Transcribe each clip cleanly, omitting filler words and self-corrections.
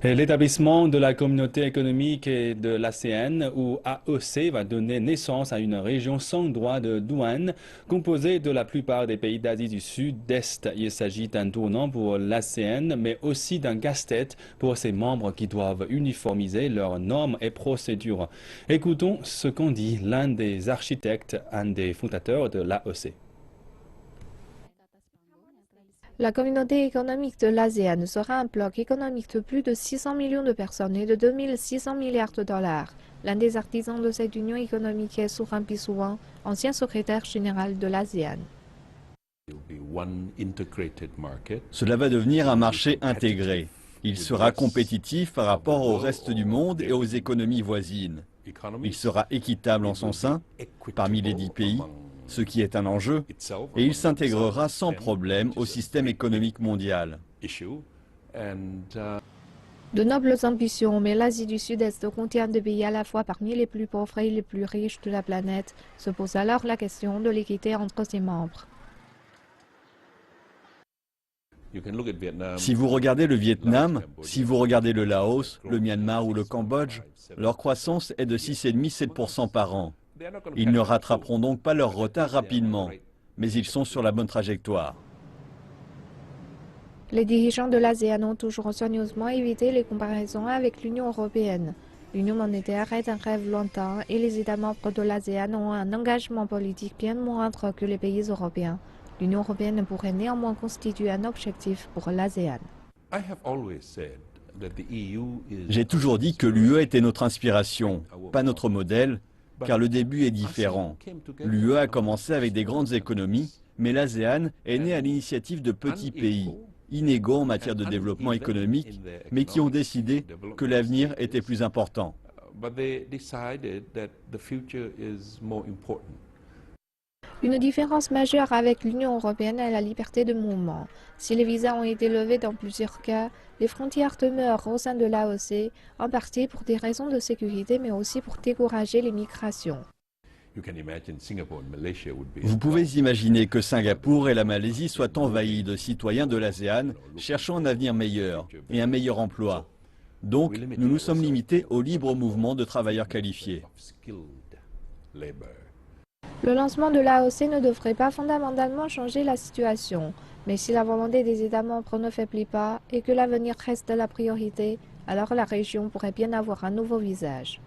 Et l'établissement de la communauté économique et de l'ASEAN, ou AEC, va donner naissance à une région sans droit de douane, composée de la plupart des pays d'Asie du Sud-Est. Il s'agit d'un tournant pour l'ASEAN, mais aussi d'un casse-tête pour ses membres qui doivent uniformiser leurs normes et procédures. Écoutons ce qu'en dit l'un des architectes, un des fondateurs de l'AEC. La communauté économique de l'ASEAN sera un bloc économique de plus de 600 millions de personnes et de 2600 milliards de dollars. L'un des artisans de cette union économique est Suran Pissouen, ancien secrétaire général de l'ASEAN. Cela va devenir un marché intégré. Il sera compétitif par rapport au reste du monde et aux économies voisines. Il sera équitable en son sein, parmi les 10 pays, ce qui est un enjeu, et il s'intégrera sans problème au système économique mondial. De nobles ambitions, mais l'Asie du Sud-Est contient des pays à la fois parmi les plus pauvres et les plus riches de la planète. Se pose alors la question de l'équité entre ses membres. Si vous regardez le Vietnam, si vous regardez le Laos, le Myanmar ou le Cambodge, leur croissance est de 6,5-7% par an. Ils ne rattraperont donc pas leur retard rapidement, mais ils sont sur la bonne trajectoire. Les dirigeants de l'ASEAN ont toujours soigneusement évité les comparaisons avec l'Union européenne. L'Union monétaire est un rêve lointain et les États membres de l'ASEAN ont un engagement politique bien moindre que les pays européens. L'Union européenne pourrait néanmoins constituer un objectif pour l'ASEAN. J'ai toujours dit que l'UE était notre inspiration, pas notre modèle, car le début est différent. L'UE a commencé avec des grandes économies, mais l'ASEAN est né à l'initiative de petits pays, inégaux en matière de développement économique, mais qui ont décidé que l'avenir était plus important. Une différence majeure avec l'Union européenne est la liberté de mouvement. Si les visas ont été levés dans plusieurs cas, les frontières demeurent au sein de l'AOC, en partie pour des raisons de sécurité, mais aussi pour décourager les migrations. Vous pouvez imaginer que Singapour et la Malaisie soient envahis de citoyens de l'ASEAN cherchant un avenir meilleur et un meilleur emploi. Donc, nous nous sommes limités au libre mouvement de travailleurs qualifiés. Le lancement de l'AOC ne devrait pas fondamentalement changer la situation, mais si la volonté des États membres ne faiblit pas et que l'avenir reste la priorité, alors la région pourrait bien avoir un nouveau visage.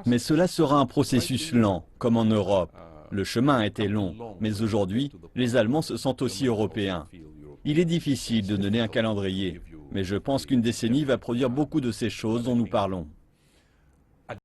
Mais cela sera un processus lent, comme en Europe. Le chemin a été long, mais aujourd'hui, les Allemands se sentent aussi européens. Il est difficile de donner un calendrier, mais je pense qu'une décennie va produire beaucoup de ces choses dont nous parlons.